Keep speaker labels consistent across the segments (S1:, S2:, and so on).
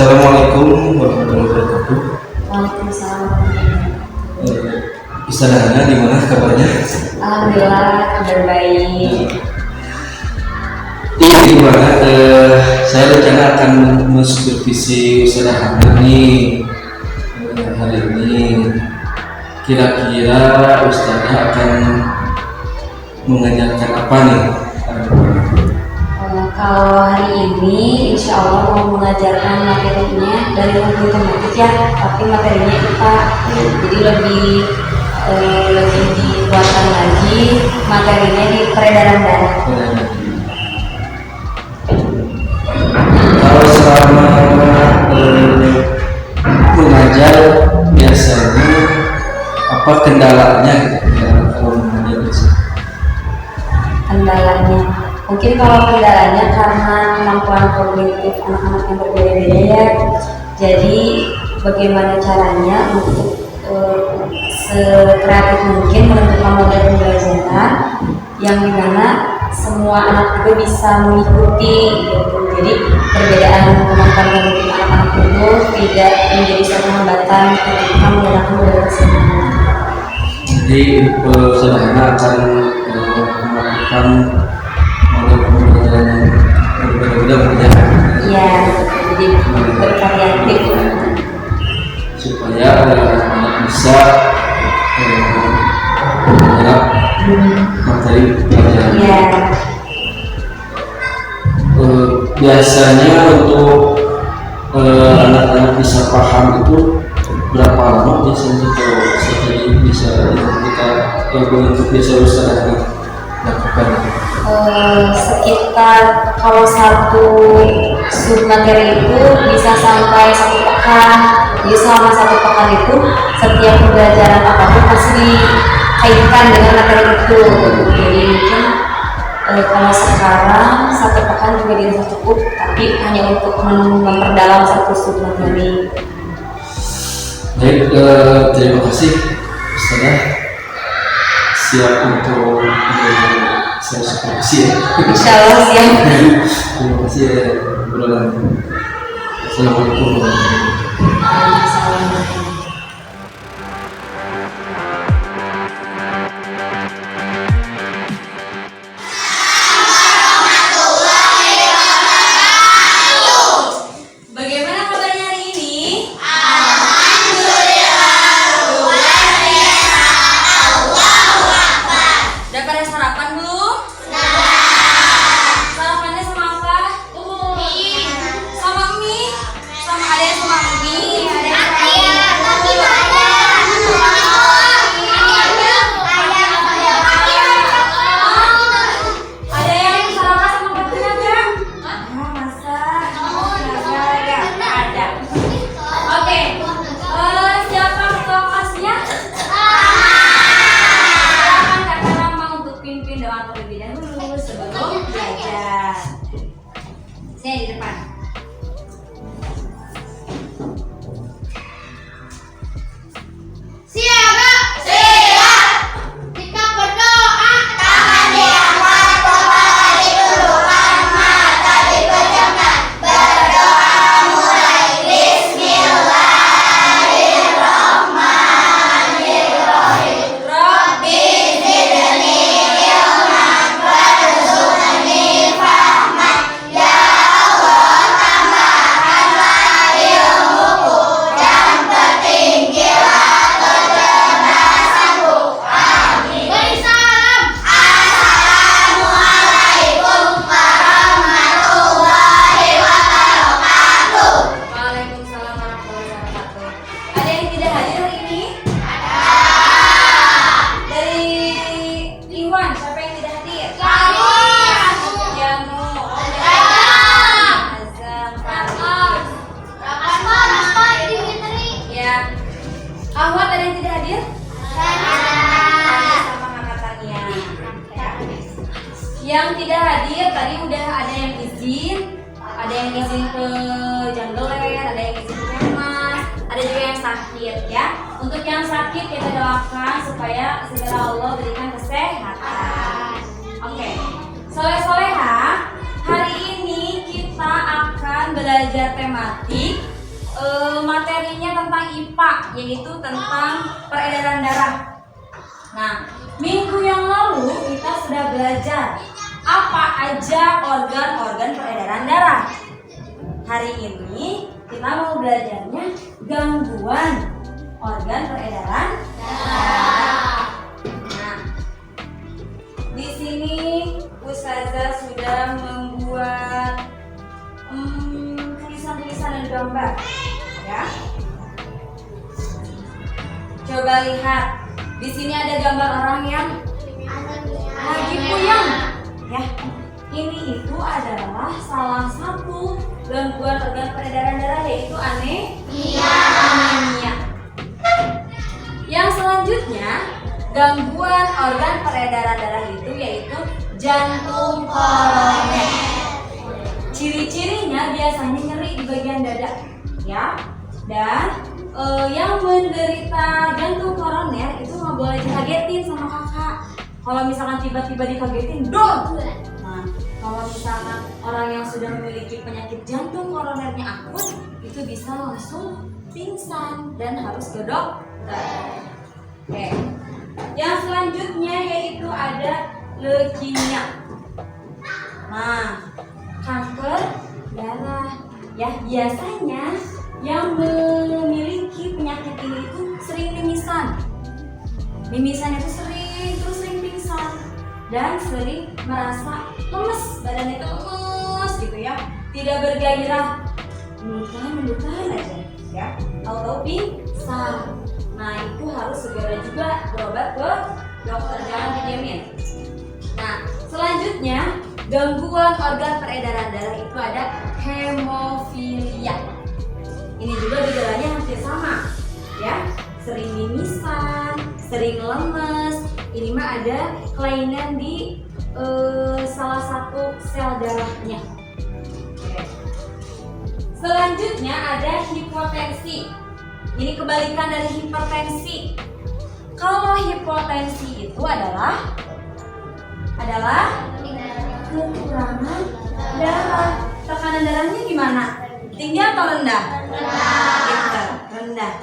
S1: Assalamualaikum warahmatullahi wabarakatuh.
S2: Waalaikumsalam.
S1: Istilahnya gimana kabarnya?
S2: Alhamdulillah kabar baik.
S1: Ini gimana? Saya rencana akan mensupervisi usahanya nih hari ini. Kira-kira Ustazah akan mengajarkan apa nih?
S2: Kalau hari ini insya Allah mau mengajarkan materinya dari buku tematik ya, tapi materinya IPA, jadi lebih dikuatkan lagi materinya di peredaran darah.
S1: Kalau selama mengajar biasanya apa kendalanya kalau mengajar biasanya?
S2: Kendalanya mungkin kalau kendalanya karena kemampuan kognitif anak-anak yang berbeda-beda ya, jadi bagaimana caranya untuk sekreatif mungkin menentukan model pembelajaran yang dimana semua anak juga bisa mengikuti gitu. Jadi perbedaan kemampuan kognitif anak-anak itu tidak menjadi suatu hambatan ketika menggunakan model tersebut.
S1: Jadi usahanya akan melakukan model pembelajaran yang berbeda-beda
S2: Iya, jadi bervariatif
S1: supaya anak bisa menyerap materi pelajaran.
S2: Iya.
S1: Biasanya untuk anak-anak bisa paham itu berapa lama biasanya kalau jadi bisa kita untuk biasa usahanya lakukan?
S2: Sekitar kalau satu sub materi itu bisa sampai 1 pekan. Jadi selama 1 pekan itu setiap pembelajaran apapun pasti dikaitkan dengan materi itu. Jadi mungkin kalau sekarang 1 pekan juga dirasa cukup, tapi hanya untuk memperdalam satu sub materi.
S1: Baik, terima kasih Ustazah, siap untuk saya supervisi ya.
S2: Insya Allah siap.
S1: Terima kasih ya obrolan. Assalamualaikum warahmatullahi wabarakatuh.
S2: Bagaimana kabarnya hari ini? Udah pada sarapan belum? Sarapannya sama apa? Sama mie. Sama ada yang sama mie, ada yang sama ada yang sarapan sama batu naga? Masa? Naga ada. Oke. Siapa ketua kelasnya? Silakan Kakak Rama untuk pimpin doa terlebih dahulu sebelum belajar. Saya di depan.
S3: Kita berdoa, tangan diangkat, kepala ditundukkan, mata dipejamkan. Berdoa mulai Bismillahirrahmanirrahim. Rabbi zidni ilman warzuqni fahman. Ya Allah, tambahkanlah ilmuku dan pertinggilah kecerdasanku. Amin. Beri salam. Assalamualaikum warahmatullahi wabarakatuh.
S2: Waalaikumsalam warahmatullahi wabarakatuh. Ada yang tidak hadir hari ini? Dari Iwan, siapa yang tidak hadir? Janu. Azam. Ya. Ahmad, ada yang tidak hadir? Sama angkatannya. Yang tidak hadir tadi udah ada yang izin ke Janggeler, ada yang izin ke Kemas, ada juga yang sakit ya. Untuk yang sakit kita doakan supaya segera Allah berikan kesehatan. Oke. Soleh-soleha, hari ini kita akan belajar tematik materinya tentang IPA, yaitu tentang peredaran darah. Nah, minggu yang lalu kita sudah belajar apa aja organ-organ peredaran darah. Hari ini kita mau belajarnya gangguan organ peredaran darah. Nah, di sini Ustazah sudah membuat tulisan-tulisan dan gambar, ya. Coba lihat, di sini ada gambar orang yang lagi puyeng, ya. Ini itu adalah salah satu gangguan organ peredaran darah, yaitu anemia. Yang selanjutnya, gangguan organ peredaran darah itu yaitu jantung koroner. Ciri-cirinya biasanya nyeri di bagian dada, ya. Dan yang menderita jantung koroner itu nggak boleh dikagetin sama kakak. Kalau misalkan tiba-tiba dikagetin, dong. Nah, kalau misalkan orang yang sudah memiliki penyakit jantung koronernya akut, itu bisa langsung pingsan dan harus ke dokter. Oke. Yang selanjutnya yaitu ada leukemia. Nah, kanker darah. Ya, biasanya yang memiliki penyakit ini itu sering mimisan. Mimisannya itu sering pingsan dan sering merasa lemes, badannya itu lemes gitu ya, tidak bergairah, mendukan aja, ya, tahu-tahu pingsan. Nah, itu harus segera juga berobat ke dokter, jangan didiamin. Nah, selanjutnya gangguan organ peredaran darah itu ada hemofilia. Ini juga gejalanya hampir sama, ya, sering mimisan, sering lemes. Ini mah ada kelainan di salah satu sel darahnya. Oke. Selanjutnya ada hipotensi. Ini kebalikan dari hipertensi. Kalau hipotensi itu adalah kekurangan darah. Tekanan darahnya gimana? Tinggi atau rendah? Rendah.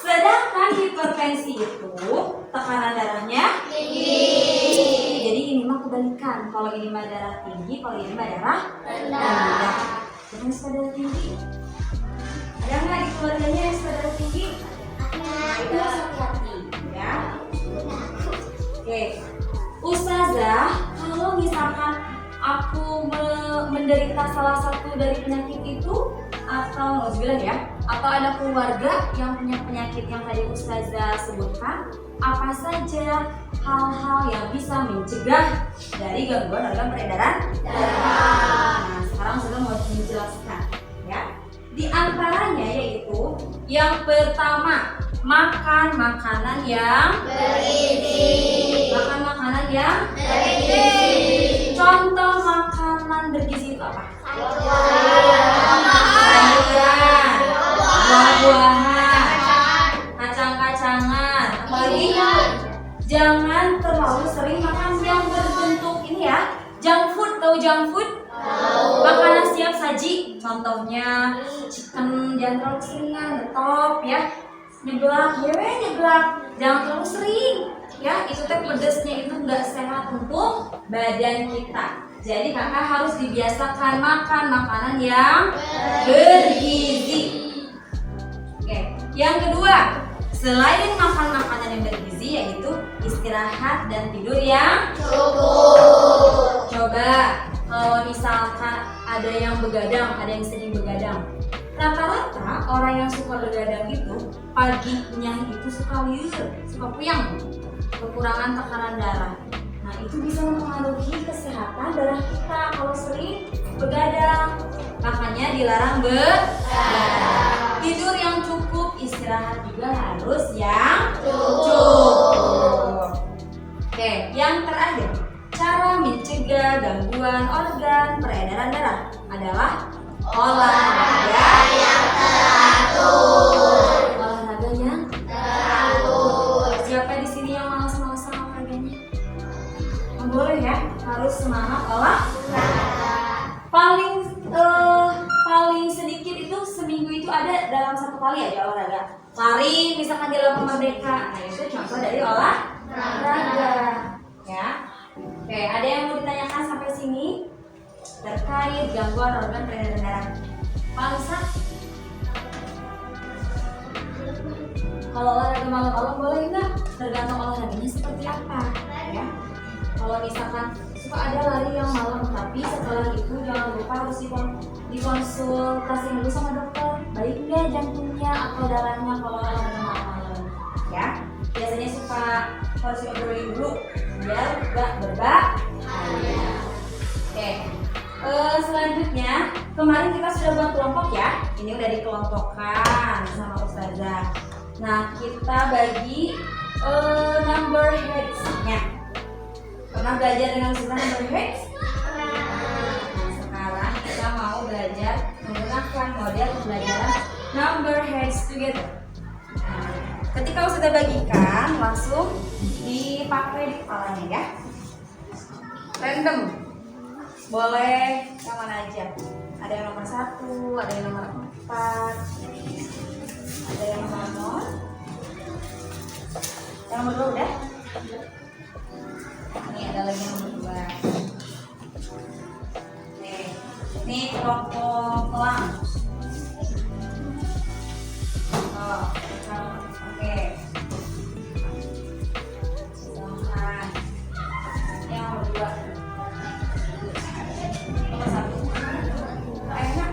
S2: Sedangkan hipertensi itu tekanan darahnya tinggi. Jadi ini mah kebalikan. Kalau ini mah darah tinggi, kalau ini mah darah rendah. Jangan suka darah tinggi. Ada nggak di keluarganya yang suka darah tinggi? Nah, itu harus hati-hati, ya. Oke, Ustazah, kalau misalkan aku menderita salah satu dari penyakit itu, atau ya, atau ada keluarga yang punya penyakit yang tadi Ustazah sebutkan, apa saja hal-hal yang bisa mencegah dari gangguan organ peredaran darah? Nah, sekarang sudah mau menjelaskan, ya. Di antaranya yaitu yang pertama, makan makanan yang bergizi. Makan makanan yang bergizi. Contoh makanan bergizi itu apa? Sayuran, buah-buahan, kacang-kacangan. Apalagi jangan terlalu sering makan yang berbentuk ini ya, junk food. Tahu junk food? Makanan siap saji. Contohnya chicken, jangan terlalu seringan, top ya. Nyeblak, jangan terlalu sering. Ya, itu teh pedesnya itu nggak sehat untuk badan kita. Jadi kakak harus dibiasakan makan makanan yang bergizi. Oke, yang kedua, selain makan makanan yang bergizi yaitu istirahat dan tidur yang cukup. Coba kalau misalkan ada yang begadang, ada yang sering begadang. Rata-rata orang yang suka begadang itu paginya itu suka liur, suka puyeng, kekurangan tekanan darah. Nah, itu bisa mempengaruhi kesehatan darah kita kalau sering begadang. Makanya dilarang begadang. Tidur yang cukup, istirahat juga harus yang cukup. Oke, yang terakhir, cara mencegah gangguan organ peredaran darah adalah olahraga yang teratur. Olahraga yang teratur. Siapa di sini yang malas-malasan olahraganya? Nggak boleh ya, harus semangat olahraga. Paling sedikit itu seminggu minggu itu ada dalam satu kali aja olahraga. Lari misalkan di Lomba Merdeka, nah itu contoh dari olahraga ya. Oke, ada yang mau ditanyakan sampai sini terkait gangguan organ peredaran darah? Palisa, kalau olahraga malam-malam boleh nggak? Tergantung olahraganya seperti apa ya. Kalau misalkan suka ada lari yang malam, tapi setelah itu jangan lupa harus dikonsultasi dulu sama dokter. Baik nggak jantungnya atau darahnya kalau olahraga malam-malam ya. Biasanya suka harus diobrolin dulu biar nggak berbahaya. Oke. Selanjutnya kemarin kita sudah buat kelompok ya. Ini udah dikelompokkan sama Ustazah. Nah kita bagi number heads-nya. Pernah belajar dengan Ustazah number heads? Nah, sekarang kita mau belajar menggunakan model pembelajaran number heads together. Nah, ketika Ustazah bagikan langsung dipakai di kepalanya ya. Random. Boleh yang mana aja. Ada yang nomor 1, ada yang nomor 4, ada yang nomor yang nomor 2 udah. Ini ada lagi yang nomor 2. Nih, ini kelompok pelang. Oh, oke. Silahkan. Yang nomor 2. Nomor 1. Enak.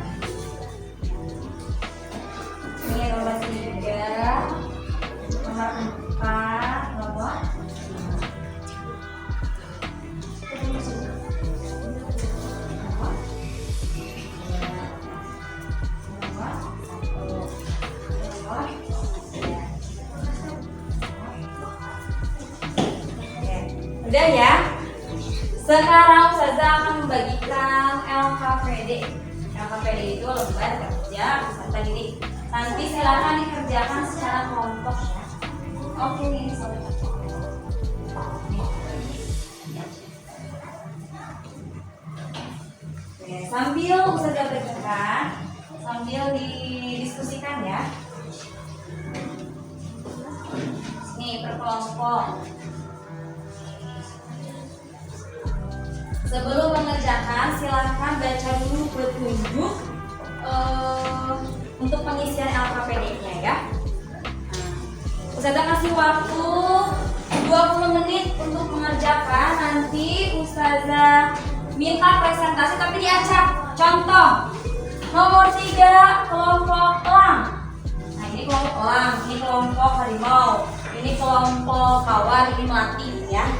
S2: Ini nomor 3. Nomor 4. Nomor udah ya. Sekarang Ustazah akan membagikan LKPD. LKPD itu lembar kerja peserta didik. Nanti silakan dikerjakan secara kelompok ya. Oke nih sobat. Oke, sambil Ustazah bagikan, sambil didiskusikan ya. Nih per kelompok. Sebelum mengerjakan, silahkan baca dulu petunjuk untuk pengisian LKPD-nya ya. Ustazah kasih waktu 20 menit untuk mengerjakan. Nanti Ustazah minta presentasi tapi diacak. Contoh, nomor 3 kelompok elang. Nah ini kelompok elang, ini kelompok harimau, ini kelompok kawan, ini melati ya.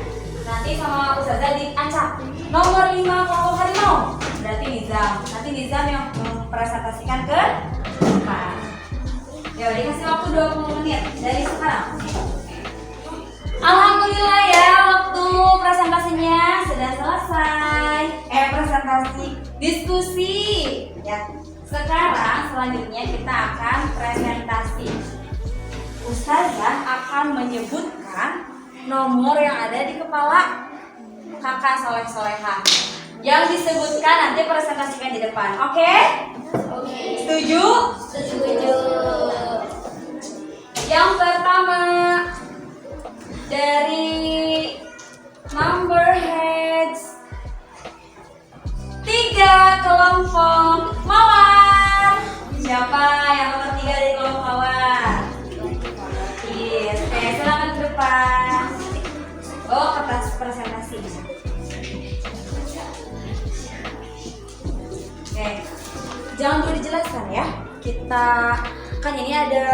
S2: Nanti sama Ustazah diacak. Nomor 5 kelompok harimau, berarti Nizam. Nanti Nizam yang mempresentasikan ke depan. Ya, dikasih waktu 20 menit dari sekarang. Alhamdulillah ya, waktu presentasinya sudah selesai. Presentasi diskusi. Ya. Sekarang selanjutnya kita akan presentasi. Ustazah akan menyebutkan nomor yang ada di kepala kakak soleh-soleha. Yang disebutkan nanti presentasikan di depan. Oke? Oke. Setuju? Setuju. Yang pertama dari number heads 3 kelompok mawar. Siapa yang nomor 3 dari kelompok mawar? Yes. Oke, silakan ke depan. Oh, kertas presentasi. Oke, jangan dulu dijelaskan ya. Kita kan ini ada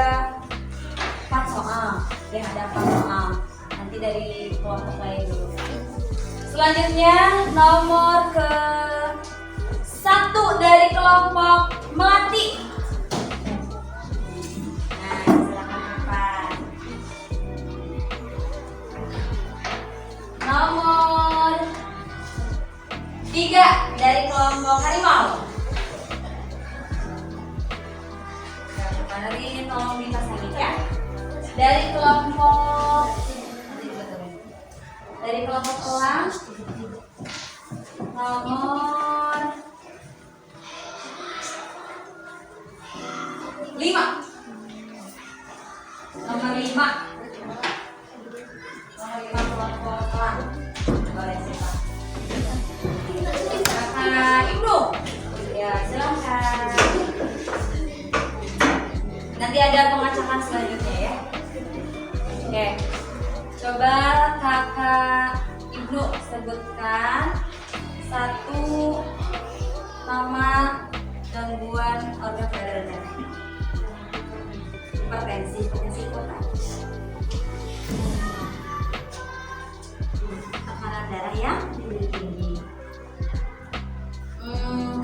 S2: 4 soal. Ya, ada 4 soal. Nanti dari kelompok lain dulu. Selanjutnya nomor ke 1 dari kelompok melati. Nah, silakan ke depan. Nomor 3 dari kelompok harimau. Dari tolong dipasangin ya. Dari kelompok elang nomor 5. Nomor 5. Nomor 5 pelan-pelan. Boleh siapa? Kakak Ibnu. Ya, silakan. Nanti ada pengecekan selanjutnya ya. Oke. Coba Kakak Ibnu sebutkan satu nama gangguan organ peredaran darah. Hipertensi itu kan? Tekanan darah yang tinggi.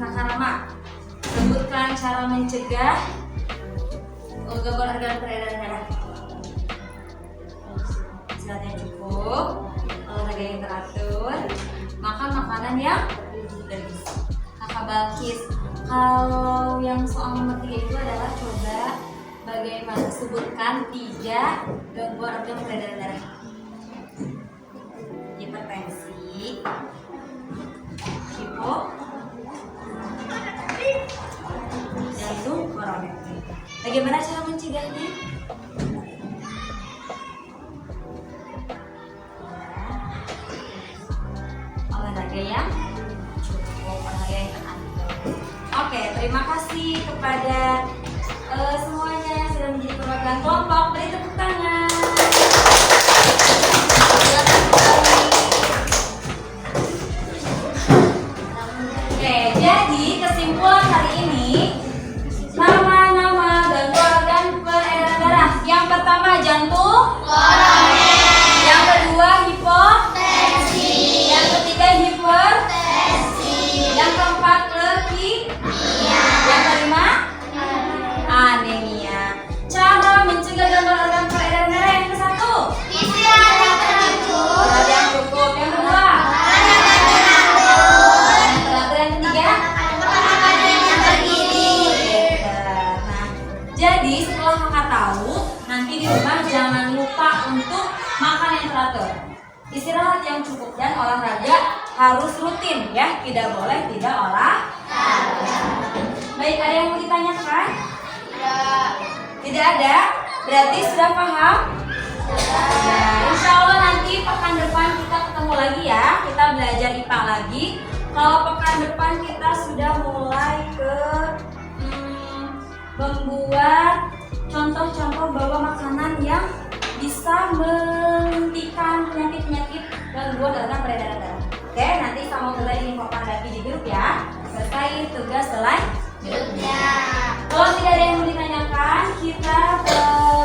S2: Kakak Rama, sebutkan cara mencegah gangguan organ peredaran darah. Istirahat yang cukup, olahraga yang teratur, makan makanan yang bergizi. Kakak Balkis, kalau yang soal nomor 3 itu adalah coba bagaimana sebutkan 3 gangguan organ peredaran darah. Hipertensi, hipo, jantung koroner. Bagaimana cara mencegahnya? Olahraga yang cukup, olahraga yang teratur. Oke, terima kasih kepada semuanya yang sudah menjadi perwakilan kelompok. Beri tepuk tangan. Oke, jadi kesimpulan hari ini, nama-nama gangguan organ peredaran darah. Yang pertama jantung, yang kedua hipotensi, yang ketiga hipertensi, yang keempat leukemia, yang kelima anemia. Cara mencegah gangguan organ peredaran darah yang ke-1, istirahat yang cukup. Yang kedua, yang teratur. Yang ketiga, nah, jadi setelah kakak tahu, nanti di rumah jangan lupa untuk makan yang teratur, istirahat yang cukup, dan olahraga harus rutin ya, tidak boleh tidak olahraga. Baik, ada yang mau ditanyakan? Tidak ada? Berarti sudah paham? Nah, insya Allah nanti pekan depan kita ketemu lagi ya, kita belajar IPA lagi. Kalau pekan depan kita sudah mulai ke membuat contoh-contoh bahwa makanan yang bisa menghentikan penyakit-penyakit gangguan organ peredaran darah. Oke, nanti sama kita diinfokan lagi di grup ya. Selesai tugas selanjutnya. Kalau tidak ada yang mau ditanyakan, kita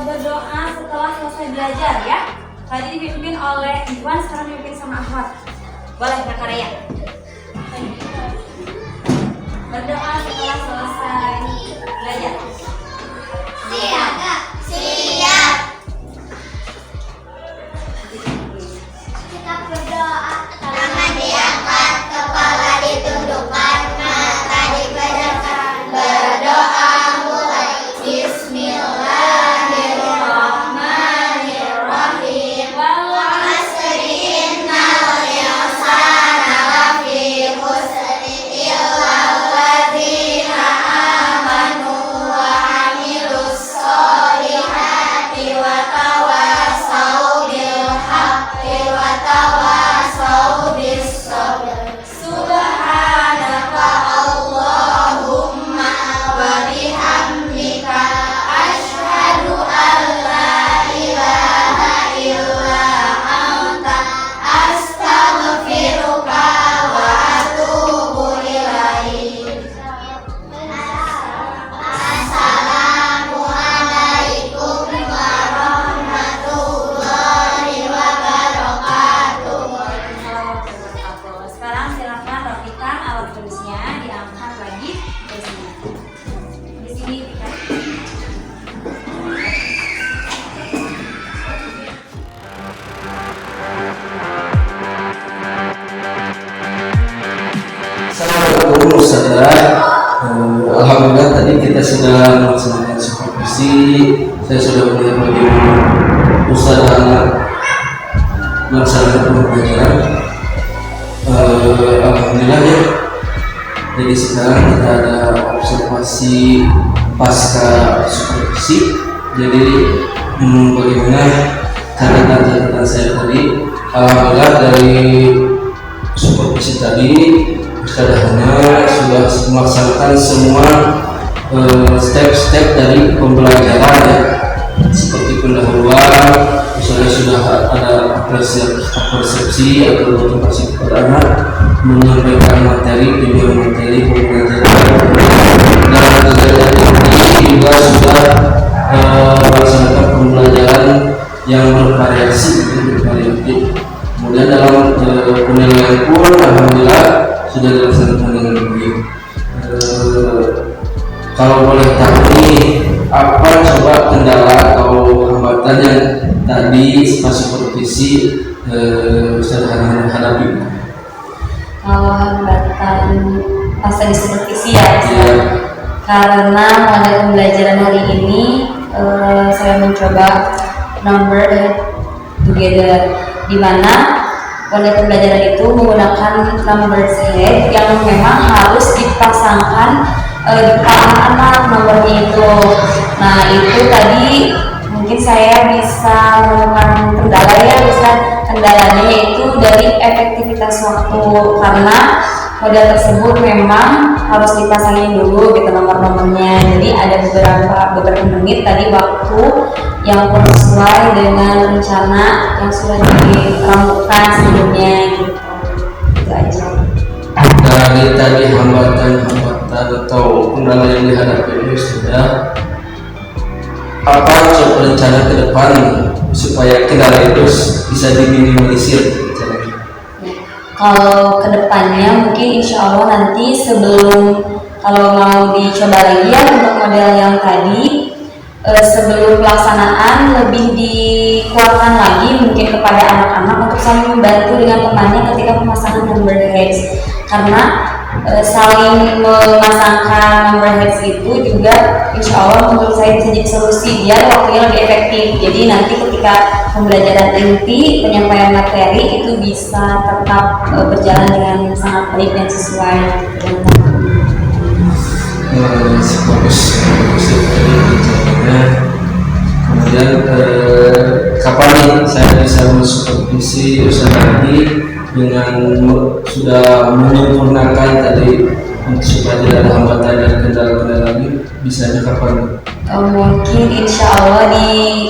S2: berdoa setelah selesai belajar ya. Tadi dipimpin oleh Iwan, sekarang dipimpin sama Ahmad. Boleh Kak Raya? Berdoa setelah selesai belajar.
S3: Siap. Kita berdoa. Tangan diangkat, kepala ditundukkan, mata dipejamkan. Berdoa mulai. Bismillahirrahmanirrahim. Wal 'asri innal insana lafi khusr illa alladzina amanu wa 'amilus sholihati wa tawasaw bil haqqi wa tawasaw bis sabr. Subhanaka Allahumma wa bihamdika asyhadu an la ilaha illa anta astaghfiruka wa atubu ilaik. Assalamualaikum warahmatullahi wabarakatuh.
S2: Sekarang silakan rapikan alat tulisnya, diangkat lagi ke sini. Di sini Tika.
S1: Assalamualaikum saudara. Alhamdulillah tadi kita sudah melaksanakan supervisi. Saya sudah melihat bagaimana usaha melaksanakan pembelajaran. Alhamdulillah ya. Jadi sekarang kita ada observasi pasca supervisi. Jadi bagaimana catatan saya tadi, alhamdulillah dari supervisi tadi Ustaz Hana sudah melaksanakan semua step-step dari pembelajaran ya, seperti pendahuluan, misalnya sudah ada persepsi atau motivasi kepada anak, menyampaikan materi, video materi pembelajaran, dan kegiatan ini juga sudah melaksanakan pembelajaran yang bervariasi, bervariatif. Kemudian dalam penilaian pun alhamdulillah sudah dilaksanakan dengan baik. Kalau boleh tahu nih, apa coba kendala atau hambatan yang tadi pas supervisi Ustaz Hana hadapi?
S2: Kalau hambatan pas di supervisi ya, karena model pembelajaran hari ini saya mencoba number together, di mana model pembelajaran itu menggunakan number head yang memang harus dipasangkan di kepala anak nomornya itu. Nah itu tadi mungkin saya bisa menemukan kendala ya Ustaz. Kendalanya yaitu dari efektivitas waktu, karena model tersebut memang harus dipasangin dulu gitu nomor-nomornya. Jadi ada beberapa menit tadi waktu yang kurang sesuai dengan rencana yang sudah diramukan sebelumnya gitu. Itu aja.
S1: Dari tadi hambatan-hambatan atau kendala yang dihadapi ini sudah apa coba rencana ke depan supaya kendala itu bisa diminimalisir?
S2: Kalau kedepannya mungkin insya Allah nanti sebelum, kalau mau dicoba lagi ya untuk model yang tadi, sebelum pelaksanaan lebih dikuatkan lagi mungkin kepada anak-anak untuk saling membantu dengan temannya ketika pemasangan number heads, karena saling memasangkan number heads itu juga insya Allah menurut saya bisa jadi solusi biar waktunya lebih efektif. Jadi nanti ketika pembelajaran inti, penyampaian materi itu bisa tetap berjalan dengan sangat baik dan sesuai dengan
S1: Bagus. Kemudian kapan nih saya bisa mensupervisi Ustaz lagi dengan sudah menyempurnakan tadi supaya tidak ada hambatan dan kendala-kendala lagi, bisanya kapan?
S2: mungkin insya Allah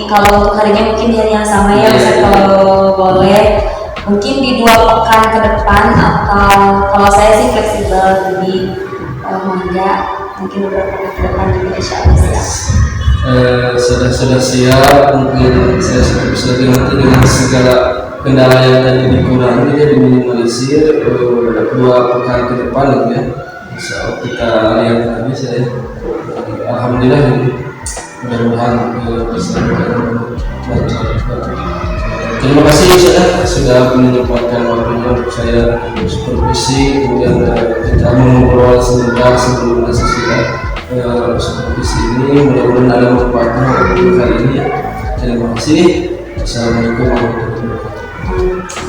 S2: kalau untuk harinya mungkin di hari yang sama ya Ustaz, kalau boleh mungkin di 2 pekan ke depan, atau kalau saya sih fleksibel, jadi mangga mungkin beberapa pekan ke depan juga insya Allah siap.
S1: Sudah siap, mungkin saya sudah bisa nanti dengan segala kendala yang tadi dikurangi ya, diminimalisir 2 pekan ke depan gitu ya. Insya Allah kita lihat lagi saya. Alhamdulillah mudah-mudahan bisa berjalan. Terima kasih sudah menyempatkan waktunya untuk saya supervisi, kemudian kita mengobrol sebentar sebelum sesudah supervisi ini. Mudah-mudahan ada manfaatnya untuk kali ini. Terima kasih. Assalamualaikum warahmatullahi wabarakatuh.